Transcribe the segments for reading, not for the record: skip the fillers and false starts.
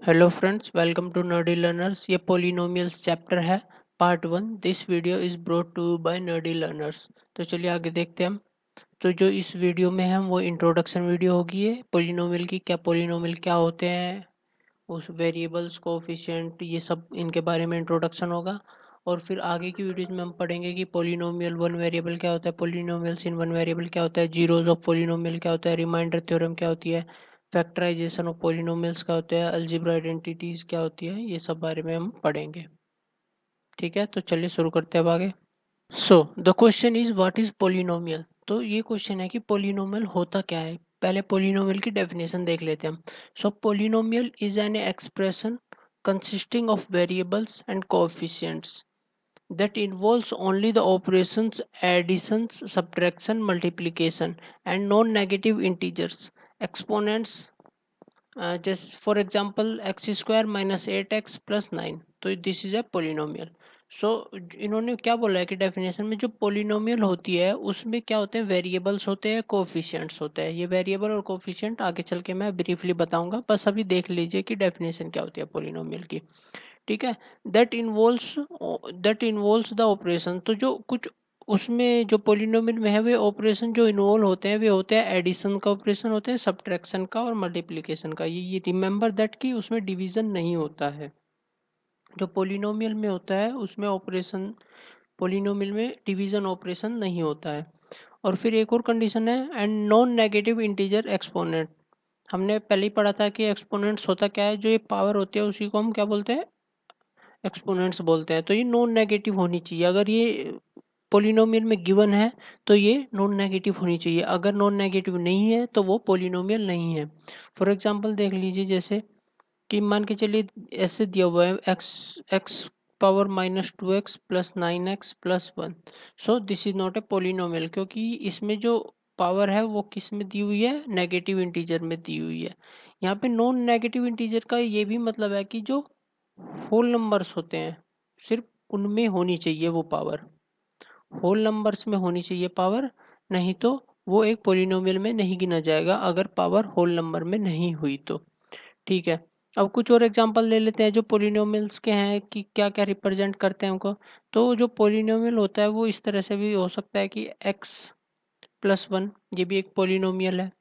Hello friends, welcome to Nerdy Learners. ये polynomials chapter है, part 1। This video is brought to by Nerdy Learners. तो चलिए आगे देखते हैं हम। तो जो इस वीडियो में है वो इंट्रोडक्शन वीडियो होगी। ये पोलिनोमियल की क्या, पोलिनोमियल क्या होते हैं, उस वेरिएबल्स कोफिशिएंट, ये सब इनके बारे में इंट्रोडक्शन होगा। और फिर आगे की वीडियोज में हम पढ़ेंगे कि पोलिनोमियल वन वेरिएबल क्या होता है, पोलिनोमियल्स इन वन वेरिएबल क्या होता है, जीरोज ऑफ पोलिनोमियल क्या होता है, रिमाइंडर थ्योरम क्या होती है, फैक्टराइजेशन ऑफ पोलिनोमियल्स क्या होता है, अलजेब्रा आइडेंटिटीज क्या होती है, ये सब बारे में हम पढ़ेंगे। ठीक है, तो चलिए शुरू करते हैं अब आगे। So the question is what is polynomial. तो ये क्वेश्चन है कि पोलिनोमियल होता क्या है। पहले पोलिनोमियल की डेफिनेशन देख लेते हैं हम। So polynomial is an expression consisting of variables and coefficients that involves only the operations additions, subtraction, multiplication and non-negative integers, exponents, just for example x square minus 8x plus 9। तो this is a polynomial. सो इन्होंने क्या बोला है कि definition में जो polynomial होती है उसमें क्या होते हैं, वेरिएबल्स होते हैं, कोफिशिएंट्स होते हैं। ये वेरिएबल और कोफिशिएंट आगे चल के मैं ब्रीफली बताऊंगा, बस अभी देख लीजिए कि डेफिनेशन क्या होती है पोलिनोमियल की। ठीक है। That involves the operation. तो जो कुछ उसमें जो पोलिनोमियल में है वे ऑपरेशन जो इन्वॉल्व होते हैं वे होते हैं एडिशन का ऑपरेशन होते हैं, सब्ट्रैक्शन का और मल्टीप्लिकेशन का। ये रिमेंबर दैट कि उसमें डिवीजन नहीं होता है। जो पोलिनोमियल में होता है उसमें ऑपरेशन, पोलिनोमियल में डिवीजन ऑपरेशन नहीं होता है। और फिर एक और कंडीशन है, and non negative integer exponent. हमने पहले ही पढ़ा था कि एक्सपोनेंट्स होता क्या है, जो ये पावर होती है उसी को हम क्या बोलते हैं, एक्सपोनेंट्स बोलते हैं। तो ये नॉन नेगेटिव होनी चाहिए। अगर ये पोलिनोमियल में गिवन है तो ये नॉन नेगेटिव होनी चाहिए। अगर नॉन नेगेटिव नहीं है तो वो पोलिनोमियल नहीं है। फॉर एग्जांपल देख लीजिए, जैसे कि मान के चलिए ऐसे दिया हुआ है x x power minus 2x plus 9x plus 1। So this is not a polynomial, क्योंकि इसमें जो पावर है वो किस में दी हुई है, नेगेटिव इंटीजर में दी हुई है। यहाँ पे नॉन नेगेटिव इंटीजर का ये भी मतलब है कि जो होल नंबर्स होते हैं सिर्फ उनमें होनी चाहिए वो पावर, होल नंबर्स में होनी चाहिए पावर, नहीं तो वो एक पोलिनोमियल में नहीं गिना जाएगा अगर पावर होल नंबर में नहीं हुई तो। ठीक है। अब कुछ और एग्जांपल ले लेते हैं जो पोलिनोमियल्स के हैं कि क्या क्या रिप्रेजेंट करते हैं उनको। तो जो पोलिनोमियल होता है वो इस तरह से भी हो सकता है कि x प्लस 1, ये भी एक पोलिनोमियल है।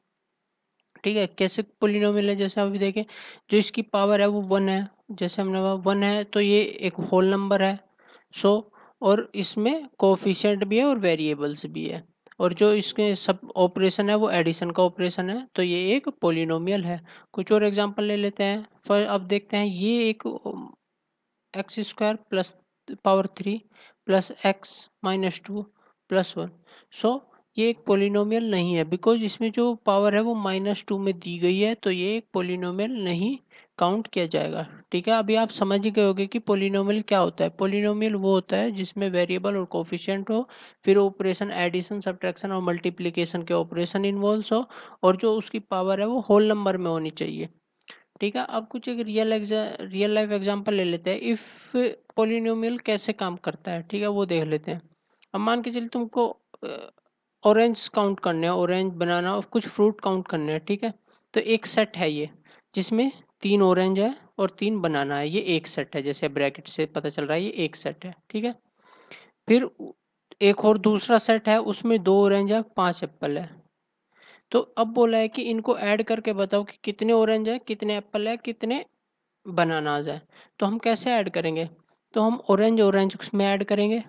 ठीक है, कैसे पोलिनोमियल है, जैसे अभी देखें जो इसकी पावर है वो 1 है। जैसे हमने 1 है तो ये एक होल नंबर है। सो और इसमें कोफिशिएंट भी है और वेरिएबल्स भी है। और जो इसके सब ऑपरेशन है वो एडिशन का ऑपरेशन है, तो ये एक पोलिनोमियल है। कुछ और एग्जांपल ले लेते हैं। फिर अब देखते हैं, ये एक x square plus power 3 plus x minus 2 plus 1। सो ये एक पोलिनोमियल नहीं है, बिकॉज इसमें जो पावर है वो -2 में दी गई है, तो ये एक पोलिनोमियल नहीं काउंट किया जाएगा। ठीक है, अभी आप समझ ही गए होंगे कि पोलिनोमियल क्या होता है। पोलिनोमियल वो होता है जिसमें वेरिएबल और कोफिशिएंट हो, फिर ऑपरेशन एडिशन, सब्ट्रैक्शन और मल्टीप्लिकेशन के ऑपरेशन इन्वॉल्व हो, और जो उसकी पावर है वो होल नंबर में होनी चाहिए। ठीक है, अब कुछ एक रियल लाइफ एग्जांपल ले लेते हैं। इफ पोलिनोमियल कैसे काम करता है, ठीक है, वो देख लेते हैं। अब मान के चलिए तुमको ऑरेंज काउंट करने हैं, ऑरेंज बनाना और कुछ फ्रूट काउंट करने हैं। ठीक है, तो एक सेट है ये जिसमें 3 ऑरेंज है और 3 बनाना है। ये एक सेट है, जैसे ब्रैकेट से पता चल रहा है ये एक सेट है। ठीक है, फिर एक और दूसरा सेट है, उसमें 2 ऑरेंज है, 5 एप्पल है। तो अब बोला है कि इनको ऐड करके बताओ कि कितने ऑरेंज है, कितने एप्पल है, कितने बनानाज है। तो हम कैसे ऐड करेंगे, तो हम ऑरेंज ऑरेंज में ऐड करेंगे।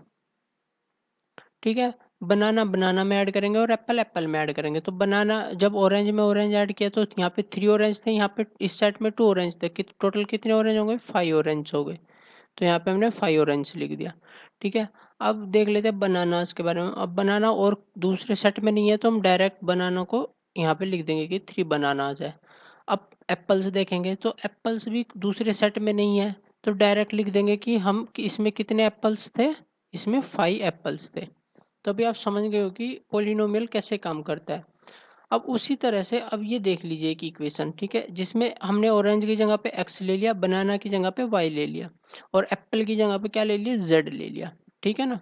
ठीक है, बनाना बनाना में ऐड करेंगे और एप्पल एप्पल में ऐड करेंगे। तो बनाना जब ऑरेंज में ऑरेंज ऐड किया तो यहाँ पे 3 ऑरेंज थे, यहाँ पे इस सेट में 2 ऑरेंज थे, टोटल कितने ऑरेंज होंगे, 5 ऑरेंज हो गए। तो यहाँ पे हमने 5 ऑरेंज लिख दिया। ठीक है, अब देख लेते हैं बनानास के बारे में। अब बनाना और दूसरे सेट में नहीं है तो हम डायरेक्ट बनाना को यहाँ पे लिख देंगे कि 3 बनानास है। अब एप्पल्स देखेंगे तो एप्पल्स भी दूसरे सेट में नहीं है, तो डायरेक्ट लिख देंगे कि इसमें कितने एप्पल्स थे, इसमें 5 एप्पल्स थे। तो अभी आप समझ गए हो कि पोलिनोमियल कैसे काम करता है। अब उसी तरह से अब ये देख लीजिए एक इक्वेशन, ठीक है, जिसमें हमने ऑरेंज की जगह पे एक्स ले लिया, बनाना की जगह पे वाई ले लिया, और एप्पल की जगह पे क्या ले लिया, जेड ले लिया। ठीक है ना।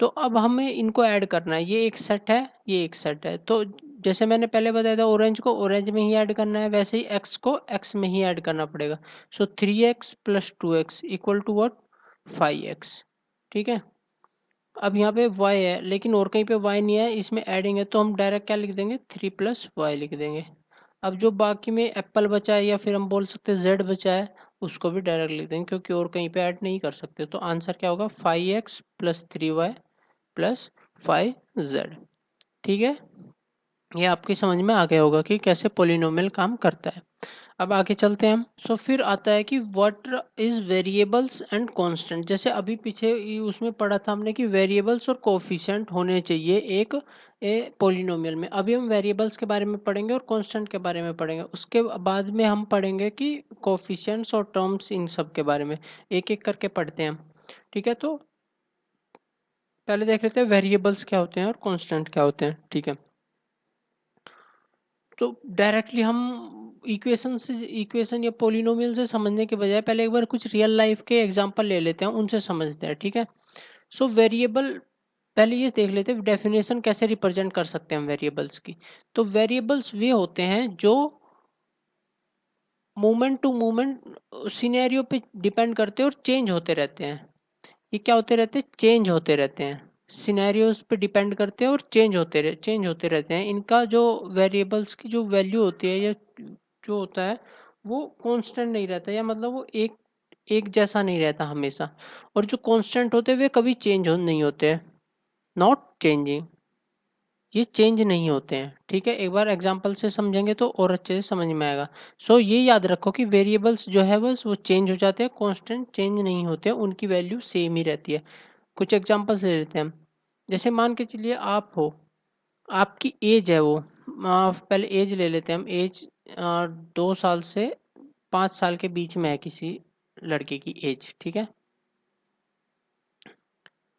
तो अब हमें इनको ऐड करना है, ये एक सेट है, ये एक सेट है। तो जैसे मैंने पहले बताया था ऑरेंज को ऑरेंज में ही ऐड करना है, वैसे ही एक्स को एक्स में ही ऐड करना पड़ेगा। So 3x plus 2x equal to what, 5x। ठीक है। अब यहाँ पे y है लेकिन और कहीं पे y नहीं है, इसमें एडिंग है, तो हम डायरेक्ट क्या लिख देंगे, 3 + y लिख देंगे। अब जो बाकी में एप्पल बचा है या फिर हम बोल सकते हैं z बचा है, उसको भी डायरेक्ट लिख देंगे क्योंकि और कहीं पे ऐड नहीं कर सकते। तो आंसर क्या होगा, 5x + 3y + 5z। ठीक है, ये आपकी समझ में आ गया होगा कि कैसे पोलिनोमियल काम करता है। अब आगे चलते हैं हम। सो फिर आता है कि what is variables and constant. जैसे अभी पीछे उसमें पढ़ा था हमने कि वेरिएबल्स और कोफिशिएंट होने चाहिए एक पोलिनोमियल में। अभी हम वेरिएबल्स के बारे में पढ़ेंगे और कांस्टेंट के बारे में पढ़ेंगे, उसके बाद में हम पढ़ेंगे कि कोफिशिएंट्स और टर्म्स इन सब के बारे में। एक एक करके पढ़ते हैं हम। ठीक है, तो पहले देख लेते हैं वेरिएबल्स क्या होते हैं और कांस्टेंट क्या होते हैं। ठीक है, तो डायरेक्टली हम इक्वेशन या पोलिनोमियल से समझने के बजाय पहले एक बार कुछ रियल लाइफ के एग्जांपल ले लेते हैं, उनसे समझते हैं। ठीक है, सो वेरिएबल पहले ये देख लेते हैं डेफिनेशन कैसे रिप्रेजेंट कर सकते हैं हम वेरिएबल्स की। तो वेरिएबल्स वे होते हैं जो मोमेंट टू मोमेंट सिनेरियो पे डिपेंड करते हैं और चेंज होते रहते हैं। ये क्या होते रहते हैं, चेंज होते रहते हैं, सिनेरियोज पे डिपेंड करते हैं और चेंज होते रहते हैं। इनका जो वेरिएबल्स की जो वैल्यू होती है या जो होता है वो कांस्टेंट नहीं रहता, या मतलब वो एक एक जैसा नहीं रहता हमेशा। और जो कांस्टेंट होते हैं वे कभी चेंज हो नहीं होते हैं, नॉट चेंजिंग, ये चेंज नहीं होते हैं। ठीक है, एक बार एग्जांपल से समझेंगे तो और अच्छे से समझ में आएगा। सो ये याद रखो कि वेरिएबल्स जो है बस वो चेंज हो जाते हैं, कांस्टेंट चेंज नहीं होते हैं, उनकी वैल्यू सेम ही रहती है। कुछ एग्जांपल्स ले लेते हैं हम। जैसे मान के चलिए आप हो, आपकी एज है वो, पहले एज ले लेते हैं हम। एज 2 साल से 5 साल के बीच में है किसी लड़के की एज। ठीक है,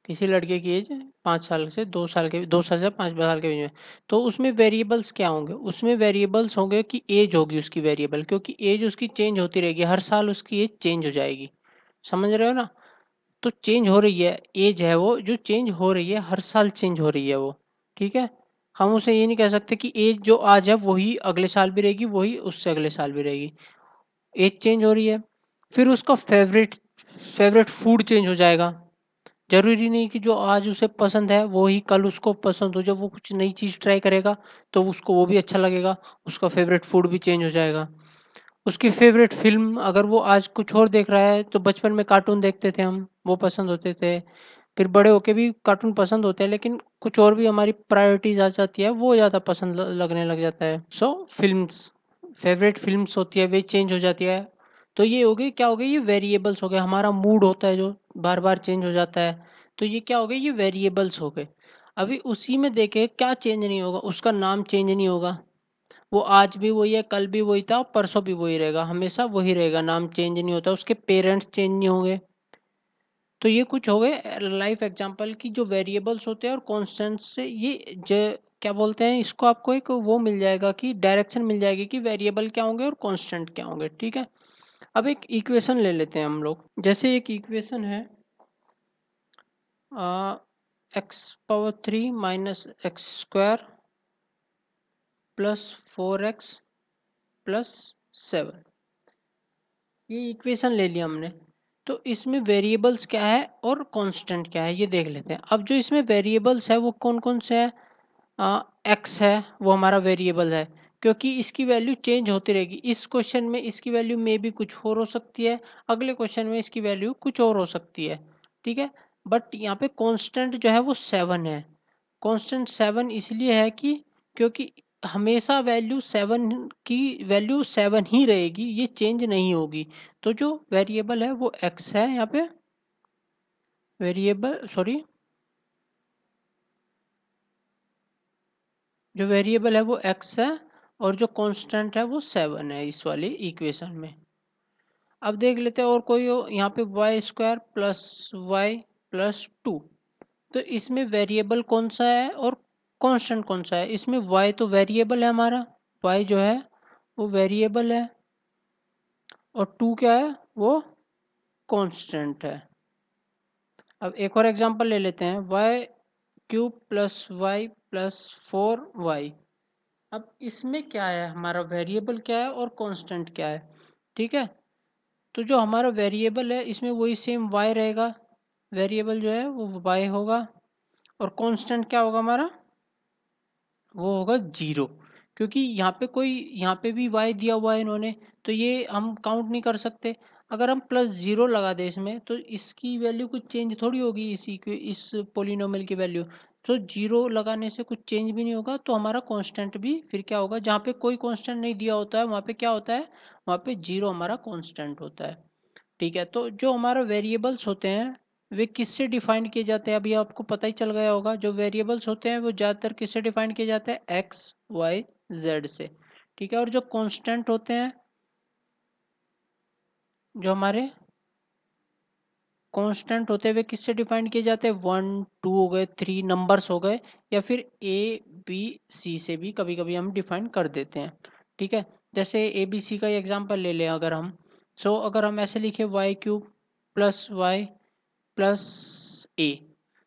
किसी लड़के की एज 5 साल से 2 साल के, 2 साल से 5 साल के बीच में। तो उसमें वेरिएबल्स क्या होंगे, उसमें वेरिएबल्स होंगे कि एज होगी उसकी वेरिएबल, क्योंकि एज उसकी चेंज होती रहेगी, हर साल उसकी एज चेंज हो जाएगी। समझ रहे हो ना। तो चेंज हो रही है, एज है वो जो चेंज हो रही है, हर साल चेंज हो रही है वो। ठीक है, हम उसे ये नहीं कह सकते कि एज जो आज है वही अगले साल भी रहेगी, वही उससे अगले साल भी रहेगी। एज चेंज हो रही है। फिर उसका फेवरेट फेवरेट फूड चेंज हो जाएगा। जरूरी नहीं कि जो आज उसे पसंद है वो ही कल उसको पसंद हो। जब वो कुछ नई चीज ट्राई करेगा तो उसको वो भी अच्छा लगेगा, उसका फेवरेट फूड भी चेंज हो जाएगा। उसकी फेवरेट फिल्म, अगर वो आज कुछ और देख रहा है, तो बचपन में कार्टून देखते थे हम, वो पसंद होते थे, फिर बड़े होके भी कार्टून पसंद होते हैं, लेकिन कुछ और भी हमारी प्रायोरिटीज आ जाती है, वो ज़्यादा पसंद लगने लग जाता है। सो फिल्म्स, फेवरेट फिल्म्स होती है वे चेंज हो जाती है। तो ये हो गई, क्या हो गई, ये वेरिएबल्स हो गए। हमारा मूड होता है जो बार बार चेंज हो जाता है, तो ये क्या हो गए, ये वेरिएबल्स हो गए। अभी उसी में देखे क्या चेंज नहीं होगा, उसका नाम चेंज नहीं होगा। वो आज भी वही है, कल भी वही था, परसों भी वही रहेगा, हमेशा वही रहेगा, नाम चेंज नहीं होता, उसके पेरेंट्स चेंज नहीं होंगे। तो ये कुछ हो गए लाइफ एग्जांपल की जो वेरिएबल्स होते हैं और कांस्टेंट्स से ये क्या बोलते हैं इसको, आपको एक वो मिल जाएगा कि डायरेक्शन मिल जाएगी कि वेरिएबल क्या होंगे और कांस्टेंट क्या होंगे। ठीक है, अब एक इक्वेशन ले लेते हैं हम लोग। जैसे एक इक्वेशन है x⁻³ - x² + 4x + 7। ये इक्वेशन ले लिया हमने। तो इसमें वेरिएबल्स क्या है और कांस्टेंट क्या है ये देख लेते हैं। अब जो इसमें वेरिएबल्स है वो कौन कौन से है, एक्स है वो हमारा वेरिएबल है, क्योंकि इसकी वैल्यू चेंज होती रहेगी। इस क्वेश्चन में इसकी वैल्यू में भी कुछ और हो सकती है, अगले क्वेश्चन में इसकी वैल्यू कुछ और हो सकती है। ठीक है, बट यहाँ पे कांस्टेंट जो है वो 7 है। कांस्टेंट 7 इसलिए है कि क्योंकि हमेशा वैल्यू 7 की वैल्यू 7 ही रहेगी, ये चेंज नहीं होगी। तो जो वेरिएबल है वो एक्स है, यहाँ पे वेरिएबल सॉरी जो वेरिएबल है वो एक्स है और जो कांस्टेंट है वो 7 है इस वाली इक्वेशन में। अब देख लेते हैं और कोई हो, यहाँ पे y² + y + 2। तो इसमें वेरिएबल कौन सा है और कांस्टेंट कौन सा है। इसमें y तो वेरिएबल है हमारा, y जो है वो वेरिएबल है, और 2 क्या है, वो कांस्टेंट है। अब एक और एग्जांपल ले लेते हैं, y cube plus Y plus 4y। अब इसमें क्या है, हमारा वेरिएबल क्या है और कांस्टेंट क्या है, ठीक है। तो जो हमारा वेरिएबल है इसमें वही सेम y रहेगा, वेरिएबल जो है वो y होगा, और कांस्टेंट क्या होगा हमारा, वो होगा 0। क्योंकि यहाँ पे भी y दिया हुआ है इन्होंने, तो ये हम काउंट नहीं कर सकते। अगर हम प्लस 0 लगा दें इसमें, तो इसकी वैल्यू कुछ चेंज थोड़ी होगी, इस पोलिनोमियल की वैल्यू। तो 0 लगाने से कुछ चेंज भी नहीं होगा, तो हमारा कांस्टेंट भी फिर क्या होगा, जहाँ पे कोई कांस्टेंट नहीं दिया होता है वहाँ पे क्या होता है, वहाँ पे 0 हमारा कांस्टेंट होता है, ठीक है। तो जो हमारा वेरिएबल्स होते हैं वे किससे डिफाइन किए जाते हैं, अभी आपको पता ही चल गया होगा। जो वेरिएबल्स होते हैं वो ज़्यादातर किससे डिफाइन किए जाते हैं, एक्स वाई जेड से, ठीक है। और जो कांस्टेंट होते हैं, जो हमारे कांस्टेंट होते हैं वे किससे डिफाइन किए जाते हैं, 1 2 हो गए, 3 नंबर्स हो गए, या फिर ए बी सी से भी कभी कभी हम डिफाइन कर देते हैं, ठीक है। जैसे ए बी सी का एग्जांपल ले लें अगर हम, सो अगर हम ऐसे लिखे Y cube plus Y plus A,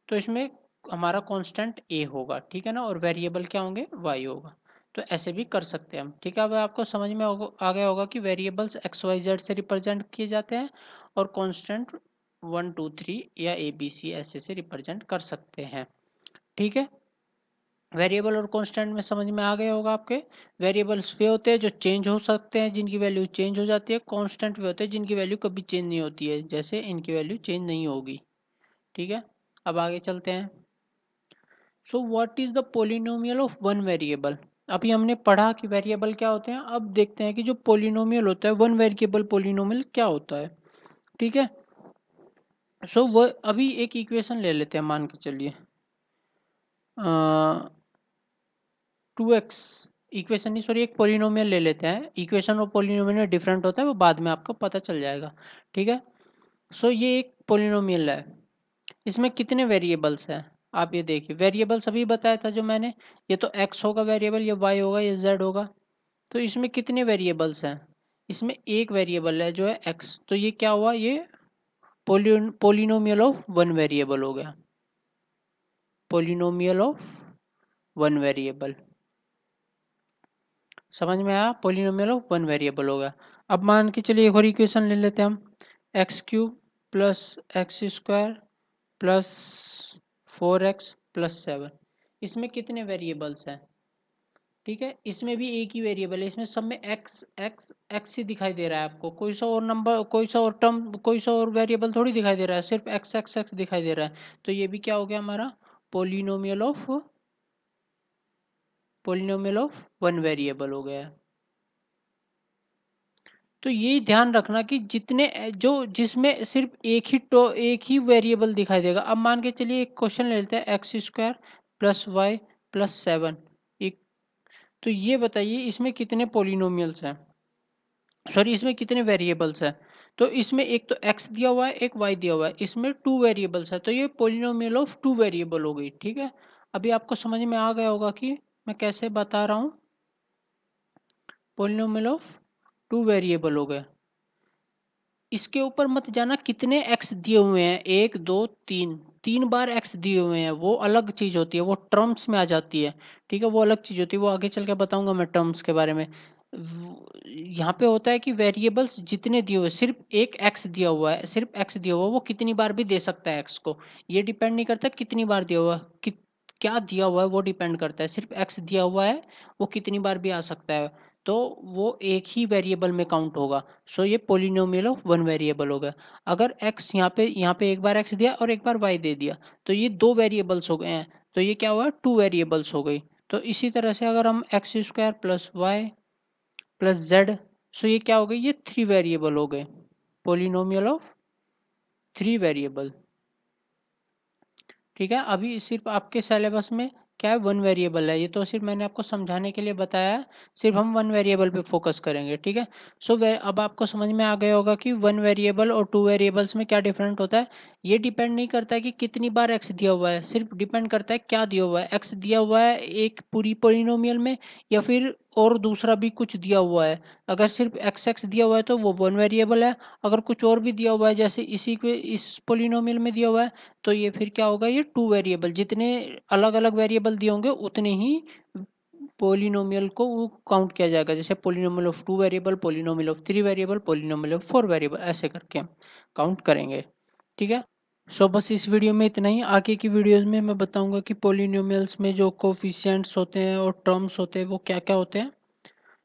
तो इसमें हमारा कांस्टेंट ए होगा, ठीक है ना, और वेरिएबल क्या होंगे, वाई होगा। तो ऐसे भी कर सकते हैं हम, ठीक है। अब आपको समझ में आ गया होगा कि वेरिएबल्स एक्स वाई जेड से रिप्रेजेंट किए जाते हैं, और कांस्टेंट 1 2 3 या ए बी सी ऐसे से रिप्रेजेंट कर सकते हैं, ठीक है। वेरिएबल और कांस्टेंट में समझ में आ गया होगा आपके। वेरिएबल्स वे होते हैं जो चेंज हो सकते हैं, जिनकी वैल्यू चेंज हो जाती है। कांस्टेंट वे होते हैं जिनकी वैल्यू कभी चेंज नहीं होती है, जैसे इनकी वैल्यू चेंज नहीं होगी, ठीक है। अब आगे चलते हैं। So what is the polynomial of one variable. अभी हमने पढ़ा कि वेरिएबल क्या होते हैं, अब देखते हैं कि जो पोलिनोमियल होता है, वन वेरिएबल पोलिनोमियल क्या होता है, ठीक है। सो वो अभी एक इक्वेशन ले लेते हैं, मान के चलिए 2x, इक्वेशन नहीं सॉरी, एक पोलिनोमियल ले लेते हैं। इक्वेशन और पोलिनोमियल में डिफरेंट होता है, वो बाद में आपको पता चल जाएगा, ठीक है। सो ये एक पोलिनोमियल है, इसमें कितने वेरिएबल्स हैं, आप ये देखिए। वेरिएबल्स अभी बताया था जो मैंने, ये तो x होगा वेरिएबल, ये y होगा, ये z होगा। तो इसमें कितने वेरिएबल्स हैं, इसमें एक वेरिएबल है जो है x। तो ये क्या हुआ, ये पोलिनोमियल ऑफ वन वेरिएबल हो गया, पोलिनोमियल ऑफ वन वेरिएबल। समझ में आया, पोलिनोमियल ऑफ वन वेरिएबल हो गया। अब मान के चलिए एक और इक्वेशन ले लेते हैं हम, x cube plus x square plus 4x plus 7। इसमें कितने वेरिएबल्स हैं, ठीक है। इसमें भी एक ही वेरिएबल है, इसमें सब में एक्स एक्स एक्स ही दिखाई दे रहा है आपको, कोई सा और नंबर, कोई सा और टर्म, कोई सा और वेरिएबल थोड़ी दिखाई दे रहा है, सिर्फ एक्स एक्स एक्स दिखाई दे रहा है। तो ये भी क्या हो गया हमारा, पोलिनोमियल ऑफ वन वेरिएबल हो गया है। तो ये ध्यान रखना कि जितने जो जिसमें सिर्फ एक ही वेरिएबल दिखाई देगा। अब मान के चलिए एक क्वेश्चन ले लेते हैं, x square plus Y plus 7, एक। तो ये बताइए इसमें कितने पोलिनोमियल्स हैं, सॉरी इसमें कितने वेरिएबल्स हैं। तो इसमें एक तो x दिया हुआ है, एक y दिया हुआ है, इसमें 2 वेरिएबल्स है, तो ये पोलिनोमियल ऑफ 2 वेरिएबल हो गई, ठीक है। अभी आपको समझ में आ गया होगा कि मैं कैसे बता रहा हूँ, पोलिनोमियल ऑफ 2 वेरिएबल हो गए। इसके ऊपर मत जाना कितने x दिए हुए हैं, 1 2 3, 3 बार x दिए हुए हैं, वो अलग चीज होती है, वो टर्म्स में आ जाती है, ठीक है। वो अलग चीज होती है, वो आगे चल के बताऊंगा मैं टर्म्स के बारे में। यहाँ पे होता है कि वेरिएबल्स जितने दिए हुए, सिर्फ एक x दिया हुआ है, सिर्फ x दिया हुआ है, वो कितनी बार भी दे सकता है x को। ये डिपेंड नहीं करता कितनी बार दिया हुआ है, क्या दिया हुआ है वो डिपेंड करता है। सिर्फ x दिया हुआ है, वो कितनी बार भी आ सकता है, तो वो एक ही वेरिएबल में काउंट होगा। सो ये पोलिनोमियल ऑफ वन वेरिएबल हो गया। अगर x यहाँ पे एक बार x दिया और एक बार y दे दिया, तो ये 2 वेरिएबल्स हो गए हैं, तो ये क्या हुआ, 2 वेरिएबल्स हो गई। तो इसी तरह से अगर हम X square plus Y plus Z, so ये क्या हो गई, ये 3 वेरिएबल हो गए, पोलिनोमियल ऑफ 3 वेरिएबल, ठीक है। अभी सिर्फ आपके सिलेबस में क्या है, वन वेरिएबल है, ये तो सिर्फ मैंने आपको समझाने के लिए बताया है। सिर्फ हम वन वेरिएबल पे फोकस करेंगे, ठीक है। सो अब आपको समझ में आ गया होगा कि वन वेरिएबल और 2 वेरिएबल्स में क्या डिफरेंट होता है। ये डिपेंड नहीं करता है कि कितनी बार एक्स दिया हुआ है, सिर्फ डिपेंड करता है क्या दिया हुआ है। एक्स दिया हुआ है एक पूरी पोलिनोमियल में, या फिर और दूसरा भी कुछ दिया हुआ है। अगर सिर्फ x दिया हुआ है तो वो वन वेरिएबल है, अगर कुछ और भी दिया हुआ है जैसे इसी के इस पोलिनोमियल में दिया हुआ है तो ये फिर क्या होगा, ये टू वेरिएबल, जितने अलग अलग वेरिएबल दिए होंगे उतने ही पोलिनोमियल को वो काउंट किया जाएगा। जैसे polynomial of two variable, polynomial of three variable, polynomial of for variable, ऐसे करके हम काउंट करेंगे। ठीक है, सो बस इस वीडियो में इतना ही। आगे की वीडियोस में मैं बताऊंगा कि पोलिनोमियल्स में जो कोफिशिएंट्स होते हैं और टर्म्स होते हैं वो क्या क्या होते हैं।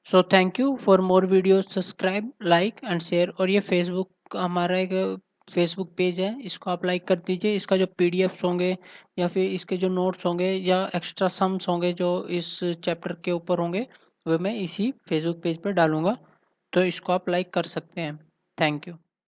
So thank you for more videos, subscribe, like and share. और ये फेसबुक, हमारा एक फेसबुक पेज है, इसको आप लाइक कर दीजिए। इसका जो पीडीएफ्स होंगे या फिर इसके जो नोट्स होंगे या एक्स्ट्रा सम्स होंगे जो इस चैप्टर के ऊपर होंगे वो मैं इसी फेसबुक पेज पर डालूंगा, तो इसको आप लाइक कर सकते हैं। Thank you.